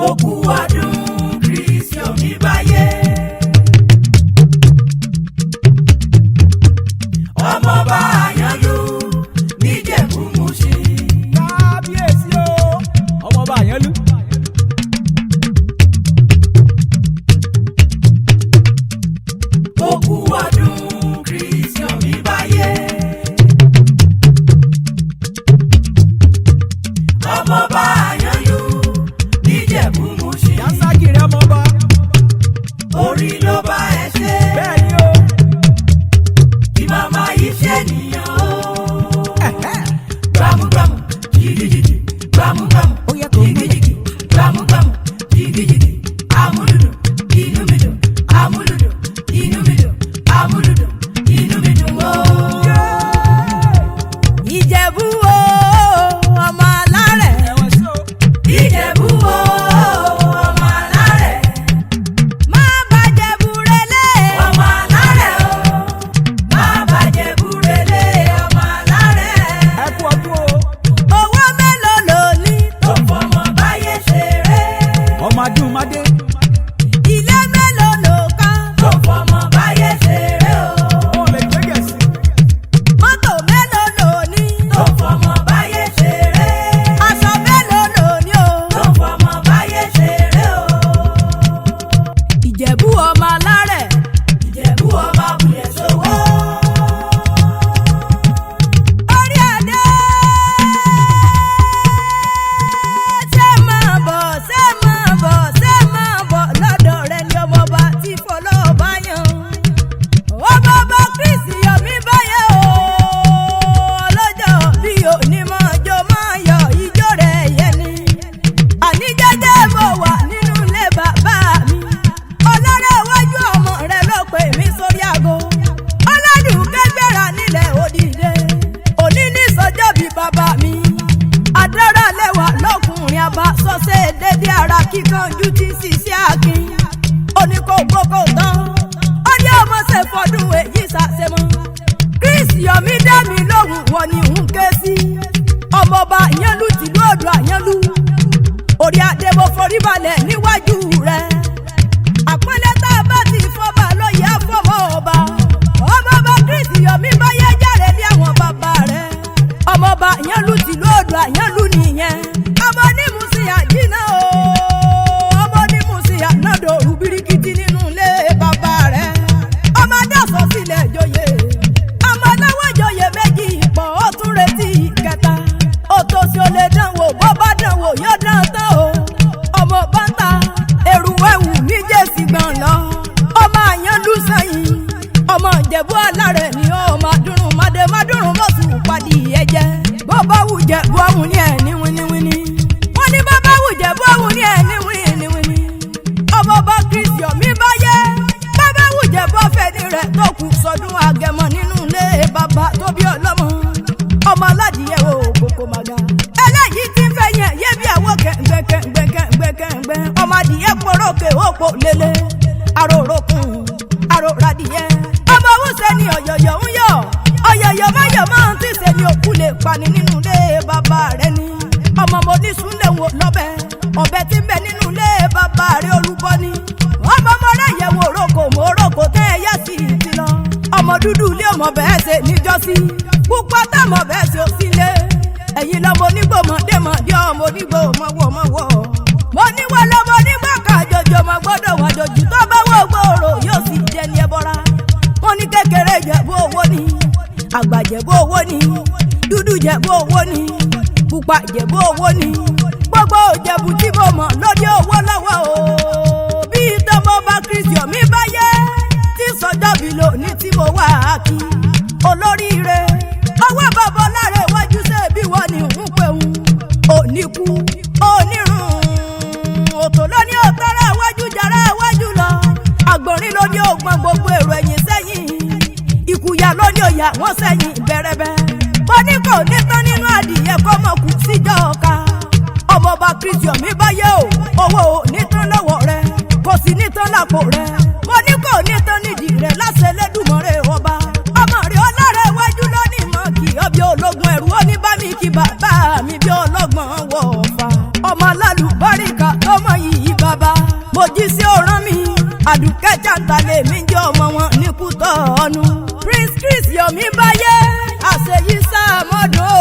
Òkú ọdún Chris Yomi Baiye. Ọmọọba Ayanlu ní Ijebu Imushin. Kábíyèsí o, ọmọọba Ayanlu. Òkú ọdún Chris Yomi Baiye. Ọmọọba Ayanlu ní Ijebu Imushin. Yasakiri ọmọọba. Orí ló bá ẹ ṣe. Bẹ́ẹ̀ni o. Kí màmá yìí ṣe nìyàn o. Gbàmúgbàmù, jìgìjìgì, gbàmúgbàmù, jìgìjìgì, gbàmúgbàmù, jìgìjìgì, amúlùdùn, inú mi dùn, amúlùdùn, inú mi dùn, amúlùdùn, inú mi dùn o. Ìjẹ̀bú o, ọmọ alárẹ̀. Ìjẹ̀bú o, ọmọ alárẹ̀. Má bàjẹ́bù relé. Ọmọ alárẹ̀ o, má bàjẹ́bù relé ọmọ alárẹ̀. Ẹ kú ọdún o. Owó mélòó ló ní? Tó fọmọ báyé ṣeré. Ọmọ Adúmọdé. Ilé mélòó ló kọ́? Tó fọmọ báyé ṣeré o. Ó lè gbẹ́gẹ̀ sí. Mọ́tò mélòó ló ní? Tó fọmọ báyé ṣeré. Aṣọ mélòó ló ní o? Tó fọmọ báyé ṣeré o. Ìjẹ̀bú ọmọ alárẹ̀. Ìjẹ̀bú ọmọ abúlé ṣòwò. Orí adé. Ṣé máa bọ̀, ṣé máa bọ̀, ṣé máa bọ̀ lọ́dọ̀ rẹ ni ọmọọba tí fọlọ́ọ̀bá yan. Ọmọọba Chris Yomi Baiye o. Lọ́jọ́ bí òní máa jó máa yọ ijó rẹ̀ yẹn ni. Àní jẹ́jẹ́ mo wà nínú ilé bàbá mi. Ọlọ́rẹ̀ iwájú ọmọ rẹ̀ ló pè mí sórí aago. Ọlọ́dún kẹ́gbẹ́ra nílẹ̀ òdìdé. Òní ní sọjọ́ bí bàbá mi. Adára lẹ́wà lọ́kùnrin àbá sọ́sẹ́ dédé ara kíkanjú tí ṣiṣẹ́ akin. Ó ní kó gbókò tán. Ó ní ọmọ ṣe fọdún èyí ṣàṣemọ́. Chris Yomi dá mi lóhùn wọn ni ń ké sí. Ọmọọba Ayanlu tìlú Odò Ayanlu. Orí adé mo forí balẹ̀ níwájú rẹ̀. Àpẹẹlẹ tá a bá ti fọ́ba lóye àfọmọ́ ọba. Ọmọọba Chris Yomi Baiye jáde lé àwọn bàbá rẹ̀. Ọmọọba Ayanlu tìlú Odò Ayanlu nìyẹn. Ọmọ ní Imushin àjínà o. Ọmọ ní Imushin ànádò rúbirikiti nínú ilé bàbá rẹ̀. Ọmọ dàsọ sílẹ̀ joyè. Ọmọ lọ́wọ́ joyè méjì pọ̀ ó tún retí kẹta. Ó tó sí ó lè dánwò bó bá dánwò yóò dán tán o. Ọmọ bántà èrù ẹ̀wù níjẹ̀sí gbọ̀n lọ. Ọmọ Ayanlu sẹ́yìn. Ọmọ Ìjẹ̀bú alárẹ̀ ni ọmọ adúrún mádùrún mọ́sù padì ẹ̀jẹ̀. Bó bá wù Jẹ̀bú ọ̀hún ní ẹ̀ ní wíníwíní. Wọ́n ní bó bá wù Jẹ̀bú ọ̀hún ní ẹ̀ ní wíníwíní. Ọmọọba Chris Yomi Baiye. Bó bá wù Jẹ̀bú ọ̀fẹ́ ní rẹ̀ tó kù sọdún Agẹmọ nínú ilé bàbá tó bí ọlọ́mọ. Ọmọ aládìyẹ o kòkò màgà. Eléyìí ti ń fẹ́ yẹn yé bí àwọ̀ kẹ̀ǹgbẹ̀kẹ̀ǹgbẹ̀kẹ̀ǹgbẹ̀. Ọmọ adìyẹ porókè ó pò lélẹ̀. Àròrókùn àròradìyẹ. Ọmọ wúṣẹ́ ni ọ̀yọ̀yọ̀ ń yọ̀. Ọ̀yọ̀yọ̀ máyọ̀ máa ń tí ṣe ni òkú lè pani nínú ilé bàbá rẹ̀ ni. Ọmọ mo ní súnlẹ̀ wò lọ́bẹ̀. Ọ̀bẹ tí ń bẹ nínú ilé bàbá rẹ̀ olúbọ ni. Ọmọ mo ráyẹ̀ wo òrókò tẹ́ ẹ yá sí ti lọ. Ọmọ dúdú ilé ọmọ bẹ́ẹ̀ ṣe níjọ́sí. Púpọ̀ táwọn bẹ́ẹ̀ ṣe ò sí lé. Ẹ̀yin lọ́mọ onígbò mọ̀dé ọmọ onígbò mọ̀wọ̀. Mo níwọ̀ lọ́mọ onígbò kàjọjọ mọ̀ gbọ́dọ̀ wà jòjì tó bá wọ̀ gbòòrò yóò sì jẹ ní ẹbọra. Wọ́n ní kékeré Ìjẹ̀bú owó ni. Àgbà Ìjẹ̀bú owó ni. Dúdú Ìjẹ̀bú owó ni. Pupa Ìjẹ̀bú owó ni. Gbogbo Ìjẹ̀bú tí mo mọ̀ lórí owó lọ́wọ́ o. Bí tọmọọba Chris Yomi Baiye tí sọjọ́ bí lónìí tí mo wà á kí. Olóríire ọwọ́ bàbá lára iwájú ṣe bí wọ́n ní ń pè ń. Oníkú onírun òtò ló ní òtọ́rọ̀ iwájú jàrá iwájú lọ. Àgbọ̀nrín ló ní ògbọ́n gbogbo èrò ẹ̀yìn sẹ́yìn. Ìkùyà ló ní òyà wọ́n sẹ́yìn bẹ̀rẹ̀bẹ̀. Mo ní kò ní tán nínú adìyẹ kọ́ mọ̀ kù síjọ́ ọ̀ka. Ọmọọba Chris Yomi Baiye o. Owó ò ní tán lọ́wọ́ rẹ̀. Kò sí ní tán lápò rẹ̀. Mo ní kò ní tán nídìí rẹ̀ láṣẹ Elédùmarè ọba. Ọmọ rẹ̀ ọlọ́rẹ̀ iwájú ló ní mọ̀ kí ọbẹ̀ ológun ẹ̀rù ó ní bá mi kí bàbá mi bí ọlọ́gbọ̀n wọ̀ ọ̀fà. Ọmọ alálùbáríkà ọmọ yìí mojíṣẹ́ òrán mi àdùkẹ́ jàǹtàlẹ̀ mi jẹ́ ọmọ wọn ní Kútọ̀ọ́nù. Prince Chris Yomi Baiye àṣeyí sáà mọ́dọ̀